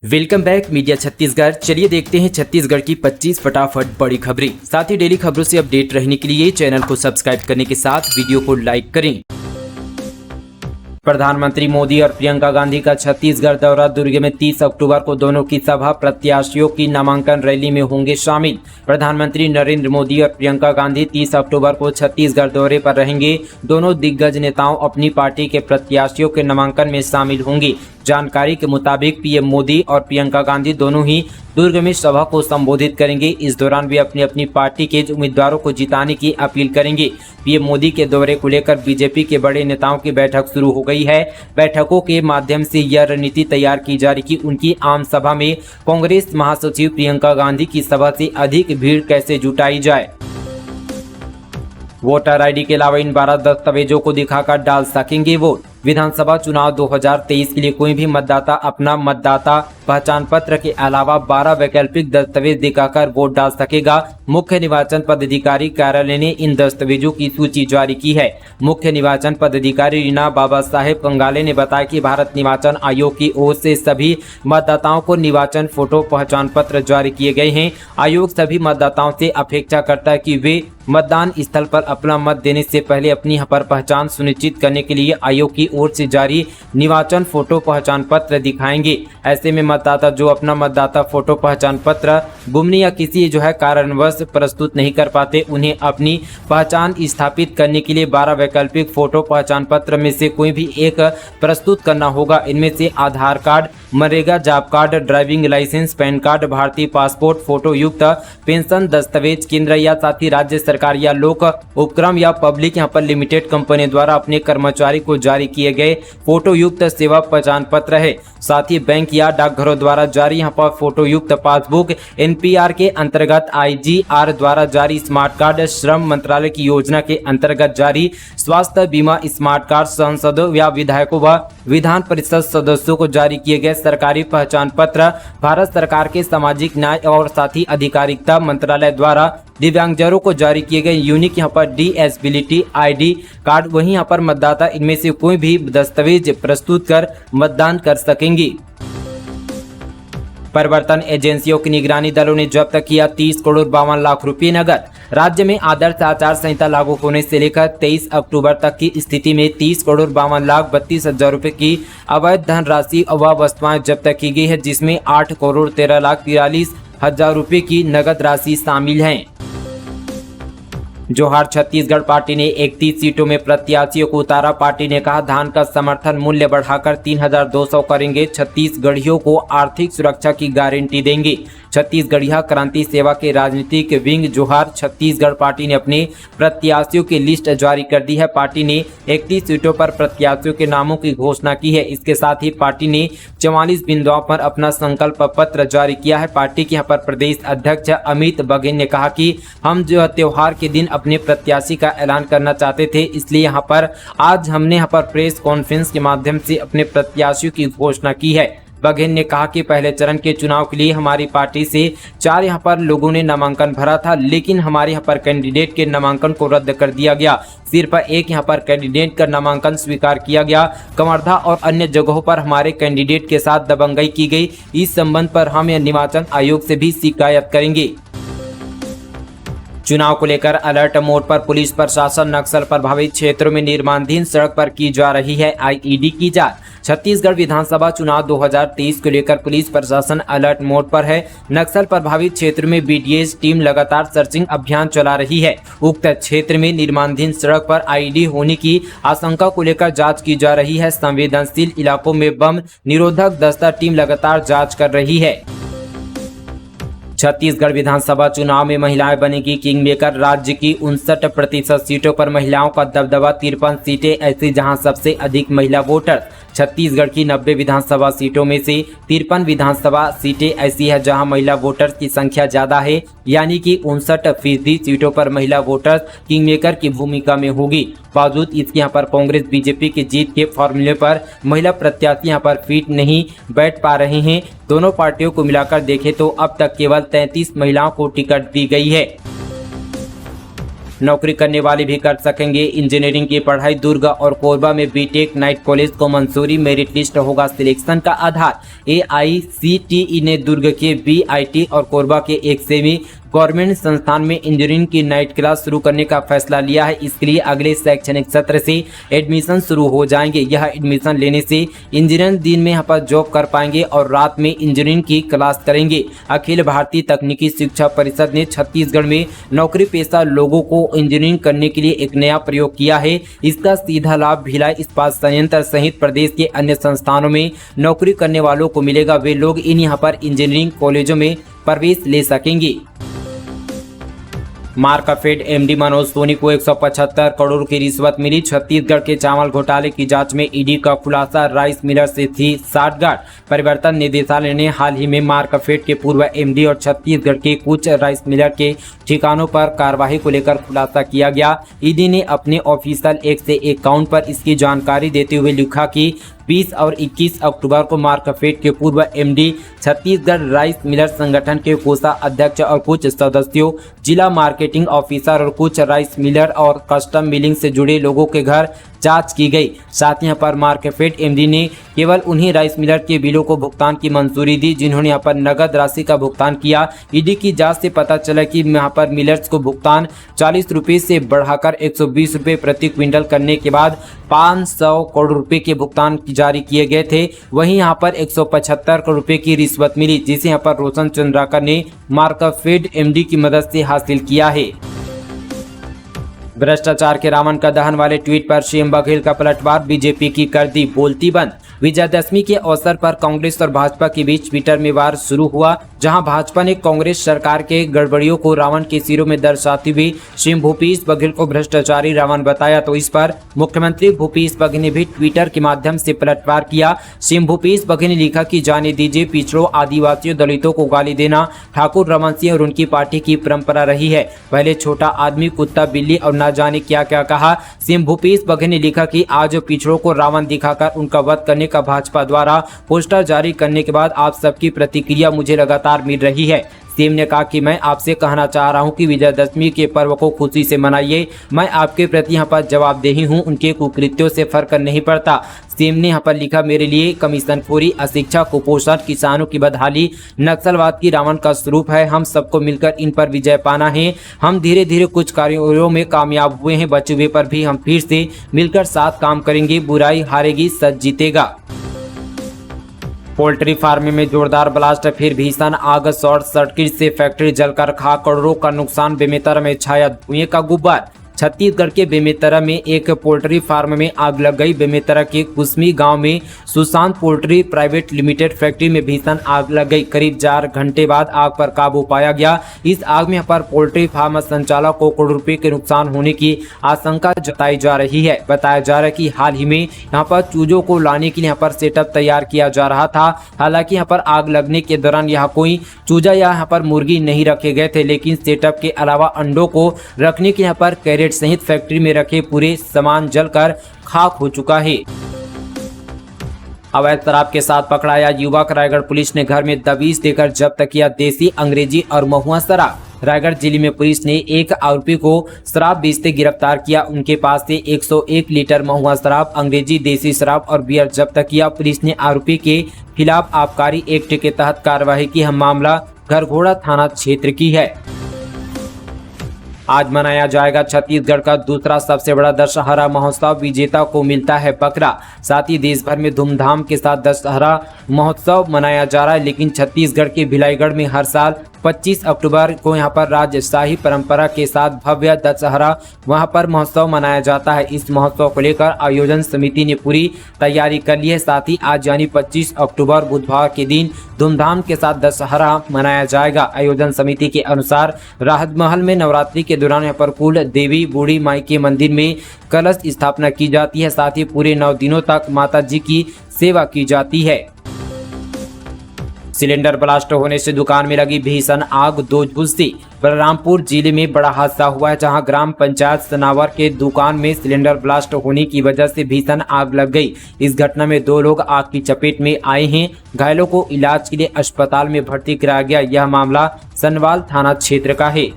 Welcome back media Chhattisgarh. चलिए देखते हैं छत्तीसगढ़ की 25 फटाफट बड़ी खबरें। साथ ही डेली खबरों से अपडेट रहने के लिए चैनल को सब्सक्राइब करने के साथ वीडियो को लाइक करें। प्रधानमंत्री मोदी और प्रियंका गांधी का छत्तीसगढ़ दौरा। दुर्ग में 30 अक्टूबर को दोनों की सभा, प्रत्याशियों की नामांकन रैली में होंगे शामिल। प्रधानमंत्री नरेंद्र मोदी और प्रियंका गांधी 30 अक्टूबर को छत्तीसगढ़ दौरे पर रहेंगे। दोनों दिग्गज नेताओं अपनी पार्टी के प्रत्याशियों के नामांकन में शामिल होंगे। जानकारी के मुताबिक पीएम मोदी और प्रियंका गांधी दोनों ही दुर्ग में सभा को संबोधित करेंगे। इस दौरान वे अपनी अपनी पार्टी के उम्मीदवारों को जिताने की अपील करेंगे। पीएम मोदी के दौरे को लेकर बीजेपी के बड़े नेताओं की बैठक शुरू हो गई है। बैठकों के माध्यम से यह रणनीति तैयार की जा रही कि उनकी आम सभा में कांग्रेस महासचिव प्रियंका गांधी की सभा से अधिक भीड़ कैसे जुटाई जाए। वोटर आईडी के अलावा इन 12 दस्तावेजों को दिखाकर डाल सकेंगे वोट। विधानसभा चुनाव 2023 के लिए कोई भी मतदाता अपना मतदाता पहचान पत्र के अलावा 12 वैकल्पिक दस्तावेज दिखाकर वोट डाल सकेगा। मुख्य निर्वाचन पदाधिकारी कार्यालय ने इन दस्तावेजों की सूची जारी की है। मुख्य निर्वाचन पदाधिकारी रीना बाबा साहेब कंगाले ने बताया कि भारत निर्वाचन आयोग की ओर से सभी मतदाताओं को निर्वाचन फोटो पहचान पत्र जारी किए गए हैं। आयोग सभी मतदाताओं से अपेक्षा करता है कि वे मतदान स्थल पर अपना मत देने से पहले अपनी पर पहचान सुनिश्चित करने के लिए आयोग की ओर से जारी निर्वाचन फोटो पहचान पत्र दिखाएंगे। ऐसे में मतदाता जो अपना मतदाता फोटो पहचान पत्र गुमने या किसी कारणवश प्रस्तुत नहीं कर पाते, उन्हें अपनी पहचान स्थापित करने के लिए 12 वैकल्पिक फोटो पहचान पत्र में से कोई भी एक प्रस्तुत करना होगा। इनमें से Aadhaar card, MNREGA job card, driving licence, PAN card, भारतीय पासपोर्ट, फोटो युक्त पेंशन दस्तावेज, केंद्र या साथ ही राज्य सरकार या लोक उपक्रम या पब्लिक लिमिटेड कंपनी द्वारा अपने कर्मचारी को जारी किए गए फोटो युक्त सेवा पहचान पत्र है। साथ ही बैंक या डाकघरों द्वारा जारी फोटो युक्त पासबुक, एनपीआर के अंतर्गत आईजीआर द्वारा जारी स्मार्ट कार्ड, श्रम मंत्रालय की योजना के अंतर्गत जारी स्वास्थ्य बीमा स्मार्ट कार्ड, सांसदों या विधायकों व विधान परिषद सदस्यों को जारी किए गए सरकारी पहचान पत्र, भारत सरकार के सामाजिक न्याय और साथ ही अधिकारिता मंत्रालय द्वारा दिव्यांगजनों को जारी किए गए यूनिक डिसेबिलिटी आईडी कार्ड। वहीं मतदाता इनमें से कोई भी दस्तावेज प्रस्तुत कर मतदान कर सकेंगे। प्रवर्तन एजेंसियों की निगरानी दलों ने जब्त किया 30 करोड़ 52 लाख रुपए नगद। राज्य में आदर्श आचार संहिता लागू होने से लेकर 23 अक्टूबर तक की स्थिति में 30 करोड़ 52 लाख 32 हजार रुपए की अवैध धनराशि व वस्तुएं जब्त की गई है, जिसमें 8 करोड़ 13 लाख 43 हजार रुपए की नगद राशि शामिल है। जोहार छत्तीसगढ़ पार्टी ने 31 सीटों में प्रत्याशियों को उतारा। पार्टी ने कहा धान का समर्थन मूल्य बढ़ाकर 3200 करेंगे। छत्तीसगढ़ियों को आर्थिक सुरक्षा की गारंटी देंगे। छत्तीसगढ़िया क्रांति सेवा के राजनीतिक विंग जोहार छत्तीसगढ़ पार्टी ने अपने प्रत्याशियों की लिस्ट जारी कर दी है। पार्टी ने 31 सीटों पर प्रत्याशियों के नामों की घोषणा की है। इसके साथ ही पार्टी ने 44 बिंदुओं पर अपना संकल्प पत्र जारी किया है। पार्टी के प्रदेश अध्यक्ष अमित बघेल ने कहा कि हम जो त्योहार के दिन अपने प्रत्याशी का ऐलान करना चाहते थे, इसलिए आज हमने प्रेस कॉन्फ्रेंस के माध्यम से अपने प्रत्याशियों की घोषणा की है। बघेल ने कहा कि पहले चरण के चुनाव के लिए हमारी पार्टी से 4 लोगों ने नामांकन भरा था, लेकिन हमारे कैंडिडेट के नामांकन को रद्द कर दिया गया। सिर्फ एक कैंडिडेट का नामांकन स्वीकार किया गया। कवर्धा और अन्य जगहों पर हमारे कैंडिडेट के साथ दबंगई की गई। इस संबंध पर हम निर्वाचन आयोग से भी शिकायत करेंगे। चुनाव को लेकर अलर्ट मोड पर पुलिस प्रशासन। नक्सल प्रभावित क्षेत्रों में निर्माणाधीन सड़क पर की जा रही है आईईडी की जांच। छत्तीसगढ़ विधानसभा चुनाव 2023 को लेकर पुलिस प्रशासन अलर्ट मोड पर है। नक्सल प्रभावित क्षेत्र में बीडीएस टीम लगातार सर्चिंग अभियान चला रही है। उक्त क्षेत्र में निर्माणाधीन सड़क पर आईईडी होने की आशंका को लेकर जांच की जा रही है। संवेदनशील इलाकों में बम निरोधक दस्ता टीम लगातार जाँच कर रही है। छत्तीसगढ़ विधानसभा चुनाव में महिलाएं बनेगी किंग मेकर। राज्य की 59% सीटों पर महिलाओं का दबदबा। 53 सीटें ऐसी जहां सबसे अधिक महिला वोटर। छत्तीसगढ़ की 90 विधानसभा सीटों में से 53 विधानसभा सीटें ऐसी है जहां महिला वोटर्स की संख्या ज्यादा है, यानी कि 59% सीटों पर महिला वोटर्स किंग मेकर की भूमिका में होगी। बावजूद इसके कांग्रेस बीजेपी की जीत के फॉर्मूले पर महिला प्रत्याशी फिट नहीं बैठ पा रहे हैं। दोनों पार्टियों को मिलाकर देखें तो अब तक केवल 33 महिलाओं को टिकट दी गई है। नौकरी करने वाले भी कर सकेंगे। इंजीनियरिंग की पढ़ाई दुर्ग और कोरबा में बीटेक नाइट कॉलेज को मंजूरी। मेरिट लिस्ट होगा सिलेक्शन का आधार। AICTE ने दुर्ग के BIT और कोरबा के एक सेमी गवर्नमेंट संस्थान में इंजीनियरिंग की नाइट क्लास शुरू करने का फैसला लिया है। इसके लिए अगले शैक्षणिक सत्र से एडमिशन शुरू हो जाएंगे। यह एडमिशन लेने से इंजीनियर दिन में यहाँ पर जॉब कर पाएंगे और रात में इंजीनियरिंग की क्लास करेंगे। अखिल भारतीय तकनीकी शिक्षा परिषद ने छत्तीसगढ़ में नौकरी पेशा लोगों को इंजीनियरिंग करने के लिए एक नया प्रयोग किया है। इसका सीधा लाभ भिलाई इस्पात संयंत्र सहित प्रदेश के अन्य संस्थानों में नौकरी करने वालों को मिलेगा। वे लोग इन यहाँ पर इंजीनियरिंग कॉलेजों में प्रवेश ले सकेंगे। मार्कफेड MD मनोज सोनी को 175 करोड़ की रिश्वत मिली। छत्तीसगढ़ के चावल घोटाले की जांच में ईडी का खुलासा। राइस मिलर से थी साठगांठ। परिवर्तन निदेशालय ने हाल ही में मार्कफेड के पूर्व MD और छत्तीसगढ़ के कुछ राइस मिलर के ठिकानों पर कार्रवाई को लेकर खुलासा किया गया। ईडी ने अपने ऑफिशियल एक्स अकाउंट पर इसकी जानकारी देते हुए लिखा कि 20 और 21 अक्टूबर को मार्कफेड के पूर्व MD, छत्तीसगढ़ राइस मिलर संगठन के कोषाध्यक्ष और कुछ सदस्यों, जिला मार्केटिंग ऑफिसर और कुछ राइस मिलर और कस्टम मिलिंग से जुड़े लोगों के घर जांच की गई। साथ ही यहाँ पर मार्कफेड MD ने केवल उन्हीं राइस मिलर के बिलों को भुगतान की मंजूरी दी जिन्होंने यहाँ पर नगद राशि का भुगतान किया। ईडी की जांच से पता चला कि यहाँ पर मिलर्स को भुगतान 40 रुपये से बढ़ाकर 120 रुपये प्रति क्विंटल करने के बाद 500 करोड़ रुपए के भुगतान जारी किए गए थे। वहीं यहाँ पर 175 करोड़ रुपए की रिश्वत मिली, जिसे यहाँ पर रोशन चंद्राकर ने मार्कफेड MD की मदद से हासिल किया है। भ्रष्टाचार के रावण का दहन वाले ट्वीट पर सीएम बघेल का पलटवार। बीजेपी की कर दी बोलती बंद। विजयदशमी के अवसर पर कांग्रेस और भाजपा के बीच ट्विटर में वार शुरू हुआ, जहां भाजपा ने कांग्रेस सरकार के गड़बड़ियों को रावण के सिरों में दर्शाते हुए सीएम भूपेश बघेल को भ्रष्टाचारी रावण बताया। तो इस पर मुख्यमंत्री भूपेश बघेल ने भी ट्विटर के माध्यम से पलटवार किया। सीएम भूपेश बघेल ने लिखा कि जाने दीजिए, पिछड़ों, आदिवासियों, दलितों को गाली देना ठाकुर रमन सिंह और उनकी पार्टी की परंपरा रही है। पहले छोटा आदमी, कुत्ता, बिल्ली और न जाने क्या क्या कहा। सीएम भूपेश बघेल ने लिखा कि आज पिछड़ों को रावण दिखाकर उनका वध करने का भाजपा द्वारा पोस्टर जारी करने के बाद आप सबकी प्रतिक्रिया मुझे लगातार मिल रही है। सीएम ने कहा कि मैं आपसे कहना चाह रहा हूं कि विजयदशमी के पर्व को खुशी से मनाइए। मैं आपके प्रति यहाँ पर जवाबदेही हूं, उनके कुकृत्यों से फर्क नहीं पड़ता। सीएम ने यहाँ पर लिखा, मेरे लिए कमीशनखोरी, अशिक्षा, कुपोषण, किसानों की बदहाली, नक्सलवाद की रावण का स्वरूप है। हम सबको मिलकर इन पर विजय पाना है। हम धीरे धीरे कुछ कार्यों में कामयाब हुए हैं, बचे हुए पर भी हम फिर से मिलकर साथ काम करेंगे। बुराई हारेगी, सच जीतेगा। पोल्ट्री फार्म में जोरदार ब्लास्ट, फिर भीषण आग, शॉर्ट सर्किट से फैक्ट्री जलकर खाक, करोड़ों का नुकसान। बेमेतरा में छाया धुएं का गुब्बार। छत्तीसगढ़ के बेमेतरा में एक पोल्ट्री फार्म में आग लग गई। बेमेतरा के कुसमी गांव में Sushant poultry private limited factory में भीषण आग लग गई। करीब 4 घंटे बाद आग पर काबू पाया गया। इस आग में यहाँ पर पोल्ट्री फार्म संचालक को करोड़ रुपए के नुकसान होने की आशंका जताई जा रही है। बताया जा रहा है कि हाल ही में यहाँ पर चूजों को लाने के लिए यहाँ पर सेटअप तैयार किया जा रहा था। हालांकि यहाँ पर आग लगने के दौरान यहाँ कोई चूजा या यहाँ पर मुर्गी नहीं रखे गए थे, लेकिन सेटअप के अलावा अंडों को रखने के यहाँ पर कैरेट सहित फैक्ट्री में रखे पूरे सामान जलकर खाक हो चुका है। अवैध शराब के साथ पकड़ाया युवक। रायगढ़ पुलिस ने घर में दबिश देकर जब्त किया देसी, अंग्रेजी और महुआ शराब। रायगढ़ जिले में पुलिस ने एक आरोपी को शराब बेचते गिरफ्तार किया। उनके पास से 101 लीटर महुआ शराब, अंग्रेजी, देसी शराब और बियर जब्त किया। पुलिस ने आरोपी के खिलाफ आबकारी एक्ट के तहत कार्रवाई की। मामला घरघोड़ा थाना क्षेत्र की है। आज मनाया जाएगा छत्तीसगढ़ का दूसरा सबसे बड़ा दशहरा महोत्सव। विजेता को मिलता है बकरा। साथ ही देश भर में धूमधाम के साथ दशहरा महोत्सव मनाया जा रहा है, लेकिन छत्तीसगढ़ के भिलाईगढ़ में हर साल 25 अक्टूबर को यहां पर राजशाही परंपरा के साथ भव्य दशहरा वहां पर महोत्सव मनाया जाता है। इस महोत्सव को लेकर आयोजन समिति ने पूरी तैयारी कर ली है। साथ ही आज यानी 25 अक्टूबर बुधवार के दिन धूमधाम के साथ दशहरा मनाया जाएगा। आयोजन समिति के अनुसार राजमहल में नवरात्रि के दौरान यहाँ पर कुल देवी बूढ़ी माई के मंदिर में कलश स्थापना की जाती है। साथ ही पूरे 9 दिनों तक माता जी की सेवा की जाती है। सिलेंडर ब्लास्ट होने से दुकान में लगी भीषण आग, 2 झुलसी। बलरामपुर जिले में बड़ा हादसा हुआ है, जहां ग्राम पंचायत सनावर के दुकान में सिलेंडर ब्लास्ट होने की वजह से भीषण आग लग गई। इस घटना में 2 लोग आग की चपेट में आए हैं। घायलों को इलाज के लिए अस्पताल में भर्ती कराया गया। यह मामला सनवाल थाना क्षेत्र का है।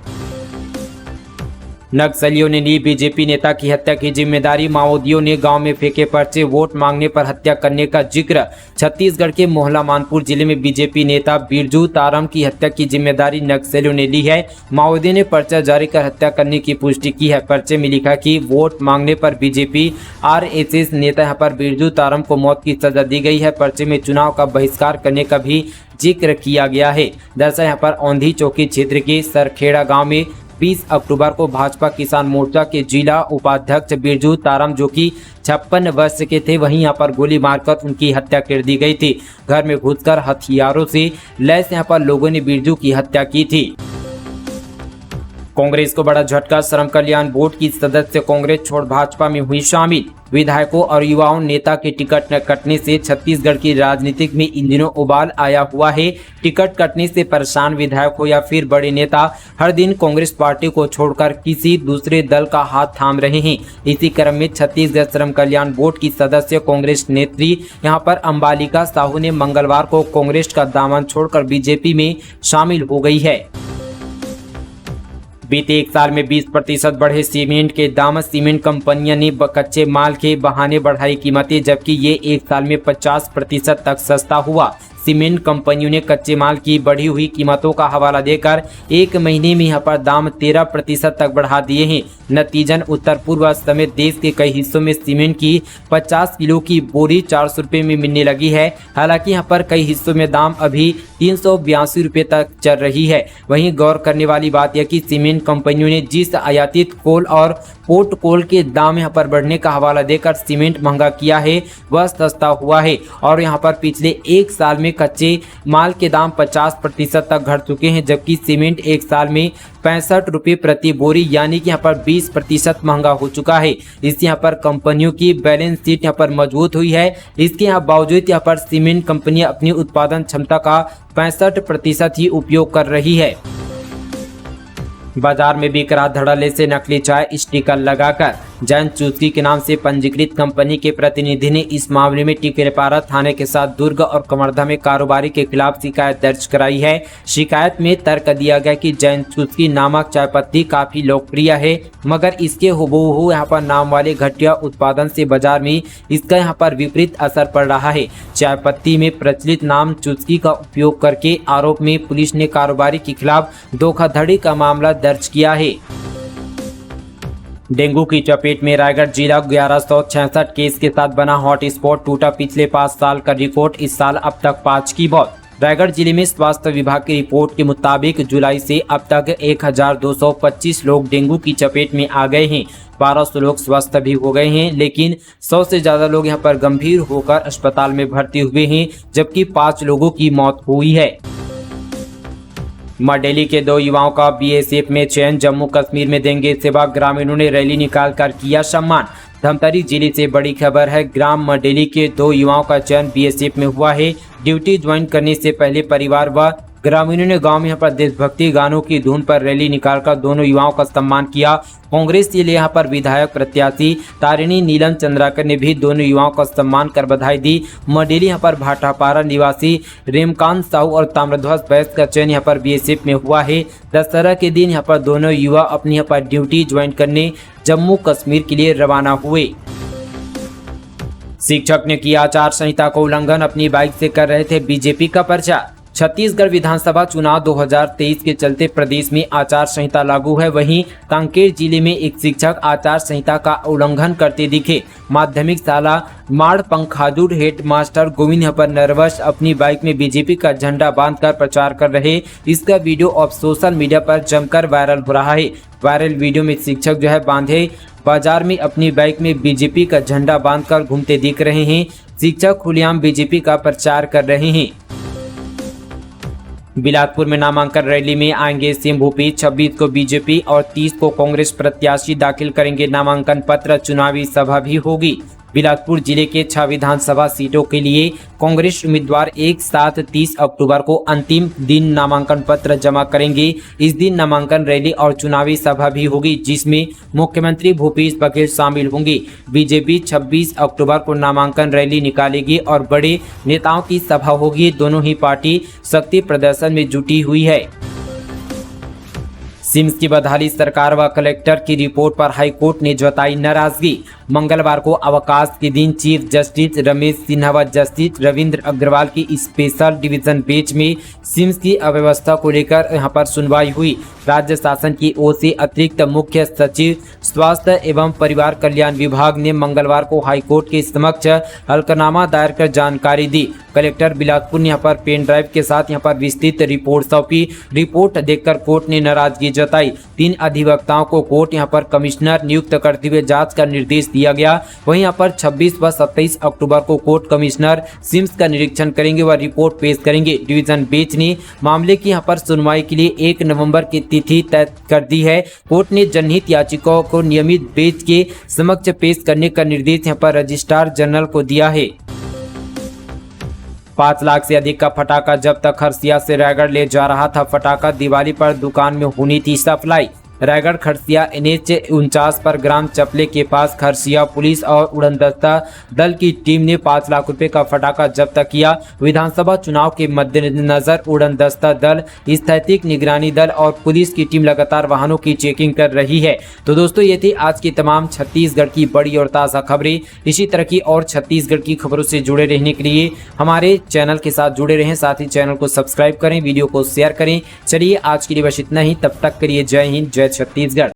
नक्सलियों ने ली बीजेपी नेता की हत्या की जिम्मेदारी। माओवादियों ने गांव में फेंके पर्चे, वोट मांगने पर हत्या करने का जिक्र। छत्तीसगढ़ के मोहला मानपुर जिले में बीजेपी नेता बिरजू तारम की हत्या की जिम्मेदारी नक्सलियों ने ली है। माओवादियों ने पर्चा जारी कर हत्या करने की पुष्टि की है। पर्चे में लिखा कि वोट मांगने पर बीजेपी आरएसएस नेता यहाँ पर बिरजू तारम को मौत की सजा दी गई है। पर्चे में चुनाव का बहिष्कार करने का भी जिक्र किया गया है। दरअसल यहाँ पर औंधी चौकी क्षेत्र के सरखेड़ा गाँव में 20 अक्टूबर को भाजपा किसान मोर्चा के जिला उपाध्यक्ष बिरजू तारम जो कि 56 वर्ष के थे, वहीं यहाँ पर गोली मारकर उनकी हत्या कर दी गई थी। घर में घुसकर हथियारों से लैस यहाँ पर लोगों ने बिरजू की हत्या की थी। कांग्रेस को बड़ा झटका, श्रम कल्याण बोर्ड की सदस्य कांग्रेस छोड़ भाजपा में हुई शामिल। विधायकों और युवाओं नेता के टिकट न कटने से छत्तीसगढ़ की राजनीतिक में इन दिनों उबाल आया हुआ है। टिकट कटने से परेशान विधायक हो या फिर बड़े नेता हर दिन कांग्रेस पार्टी को छोड़कर किसी दूसरे दल का हाथ थाम रहे हैं। इसी क्रम में छत्तीसगढ़ श्रम कल्याण बोर्ड की सदस्य कांग्रेस नेत्री यहां पर अंबालिका साहू ने मंगलवार को कांग्रेस का दामन छोड़कर बीजेपी में शामिल हो गई है। बीते एक साल में 20% बढ़े सीमेंट के दाम। सीमेंट कंपनियां ने कच्चे माल के बहाने बढ़ाई कीमतें, जबकि ये एक साल में 50% तक सस्ता हुआ। सीमेंट कंपनियों ने कच्चे माल की बढ़ी हुई कीमतों का हवाला देकर एक महीने में यहाँ पर दाम 13% तक बढ़ा दिए हैं। नतीजन उत्तर पूर्व समेत देश के कई हिस्सों में सीमेंट की 50 किलो की बोरी 400 रुपये में मिलने लगी है। हालांकि यहाँ पर कई हिस्सों में दाम अभी 382 रुपये तक चल रही है। वहीं गौर करने वाली बात यह कि सीमेंट कंपनियों ने जिस आयातित कोल और पोर्ट कोल के दाम यहाँ पर बढ़ने का हवाला देकर सीमेंट महंगा किया है, वह सस्ता हुआ है। और यहाँ पर पिछले एक साल में कच्चे माल के दाम 50% तक घट चुके हैं, जबकि सीमेंट एक साल में 65 रुपये प्रति बोरी यानी कि यहाँ पर 20% महंगा हो चुका है। इससे यहाँ पर कंपनियों की बैलेंस शीट यहाँ पर मजबूत हुई है। इसके यहाँ बावजूद यहाँ पर सीमेंट कंपनियां अपनी उत्पादन क्षमता का 65% ही उपयोग कर रही है। बाजार में बिक रहा धड़ल्ले से नकली चाय स्टिकर लगाकर। जैन चुस्की के नाम से पंजीकृत कंपनी के प्रतिनिधि ने इस मामले में टिकरेपारा थाने के साथ दुर्ग और कवर्धा में कारोबारी के खिलाफ शिकायत दर्ज कराई है। शिकायत में तर्क दिया गया कि जैन चुस्की नामक चाय पत्ती काफी लोकप्रिय है, मगर इसके हुबहू यहाँ पर नाम वाले घटिया उत्पादन से बाजार में इसका यहाँ पर विपरीत असर पड़ रहा है। चाय पत्ती में प्रचलित नाम चुस्की का उपयोग करके आरोप में पुलिस ने कारोबारी के खिलाफ धोखाधड़ी का मामला दर्ज किया है। डेंगू की चपेट में रायगढ़ जिला 1166 केस के साथ बना हॉट स्पॉट। टूटा पिछले 5 साल का रिकॉर्ड, इस साल अब तक 5 की मौत। रायगढ़ जिले में स्वास्थ्य विभाग की रिपोर्ट के मुताबिक जुलाई से अब तक 1225 लोग डेंगू की चपेट में आ गए हैं। 1200 लोग स्वस्थ भी हो गए हैं, लेकिन 100 से ज्यादा लोग यहां पर गंभीर होकर अस्पताल में भर्ती हुए हैं, जबकि 5 लोगों की मौत हुई है। मडेली के 2 युवाओं का बीएसएफ में चयन। जम्मू कश्मीर में देंगे सेवा। ग्रामीणों ने रैली निकालकर किया सम्मान। धमतरी जिले से बड़ी खबर है। ग्राम मडेली के 2 युवाओं का चयन बीएसएफ में हुआ है। ड्यूटी ज्वाइन करने से पहले परिवार व ग्रामीणों ने गांव में यहाँ पर देशभक्ति गानों की धुन पर रैली निकालकर दोनों युवाओं का सम्मान किया। कांग्रेस के लिए यहाँ पर विधायक प्रत्याशी तारिणी नीलम चंद्राकर ने भी दोनों युवाओं का सम्मान कर बधाई दी। मडेली यहाँ पर भाटापारा निवासी रेमकांत साहू और ताम्रध्वज बैस का चयन यहाँ पर बीएसएफ में हुआ है। दशहरा के दिन यहाँ पर दोनों युवा अपनी यहाँ पर ड्यूटी ज्वाइन करने जम्मू कश्मीर के लिए रवाना हुए। शिक्षक ने किया आचार संहिता का उल्लंघन, अपनी बाइक से कर रहे थे बीजेपी का प्रचार। छत्तीसगढ़ विधानसभा चुनाव 2023 के चलते प्रदेश में आचार संहिता लागू है। वहीं कांकेर जिले में एक शिक्षक आचार संहिता का उल्लंघन करते दिखे। माध्यमिक शाला माड़ पंखाजुर हेड मास्टर गोविंद पर नर्वस अपनी बाइक में बीजेपी का झंडा बांधकर प्रचार कर रहे। इसका वीडियो अब सोशल मीडिया पर जमकर वायरल हो रहा है। वायरल वीडियो में शिक्षक जो है बांधे बाजार में अपनी बाइक में बीजेपी का झंडा बांधकर घूमते दिख रहे हैं। शिक्षक खुलेआम बीजेपी का प्रचार कर रहे हैं। बिलासपुर में नामांकन रैली में आएंगे सीएम भूपेश। 26 को बीजेपी और 30 को कांग्रेस प्रत्याशी दाखिल करेंगे नामांकन पत्र। चुनावी सभा भी होगी। बिलासपुर जिले के 6 विधानसभा सीटों के लिए कांग्रेस उम्मीदवार एक साथ 30 अक्टूबर को अंतिम दिन नामांकन पत्र जमा करेंगे। इस दिन नामांकन रैली और चुनावी सभा भी होगी, जिसमें मुख्यमंत्री भूपेश बघेल शामिल होंगे। बीजेपी 26 अक्टूबर को नामांकन रैली निकालेगी और बड़े नेताओं की सभा होगी। दोनों ही पार्टी शक्ति प्रदर्शन में जुटी हुई है। सिम्स की बदहाली सरकार व कलेक्टर की रिपोर्ट पर हाईकोर्ट ने जताई नाराजगी। मंगलवार को अवकाश के दिन चीफ जस्टिस रमेश सिन्हा व जस्टिस रविंद्र अग्रवाल की स्पेशल डिवीजन बेंच में सिम्स की अव्यवस्था को लेकर यहां पर सुनवाई हुई। राज्य शासन की ओर से अतिरिक्त मुख्य सचिव स्वास्थ्य एवं परिवार कल्याण विभाग ने मंगलवार को हाईकोर्ट के समक्ष हल्फनामा दायर कर जानकारी दी। कलेक्टर बिलासपुर ने यहाँ पर पेन ड्राइव के साथ यहाँ पर विस्तृत रिपोर्ट सौंपी। रिपोर्ट देखकर कोर्ट ने नाराजगी जताई। 3 अधिवक्ताओं को कोर्ट यहाँ पर कमिश्नर नियुक्त करते हुए जांच का निर्देश दिया गया। वहीं यहाँ पर 26 व 27 अक्टूबर को कोर्ट कमिश्नर सिम्स का निरीक्षण करेंगे व रिपोर्ट पेश करेंगे। डिवीजन बेंच ने मामले की यहाँ पर सुनवाई के लिए 1 नवंबर की तिथि तय कर दी है। कोर्ट ने जनहित याचिकाओं को नियमित बेंच के समक्ष पेश करने का निर्देश यहाँ पर रजिस्ट्रार जनरल को दिया है। 5 लाख से अधिक का फटाखा जब्त। खरसिया से रायगढ़ ले जा रहा था फटाखा। दिवाली पर दुकान में होनी थी सप्लाई। रायगढ़ खरसिया NH 49 पर ग्राम चपले के पास खरसिया पुलिस और उड़नदस्ता दल की टीम ने 5 लाख रुपए का फटाखा जब्त किया। विधानसभा चुनाव के मद्देनजर उड़नदस्ता दल, स्थैतिक निगरानी दल और पुलिस की टीम लगातार वाहनों की चेकिंग कर रही है। तो दोस्तों ये थी आज की तमाम छत्तीसगढ़ की बड़ी और ताज़ा खबरें। इसी तरह की और छत्तीसगढ़ की खबरों से जुड़े रहने के लिए हमारे चैनल के साथ जुड़े रहें। साथ ही चैनल को सब्सक्राइब करें, वीडियो को शेयर करें। चलिए आज के लिए बस इतना ही। तब तक के लिए जय हिंद, जय छत्तीसगढ़।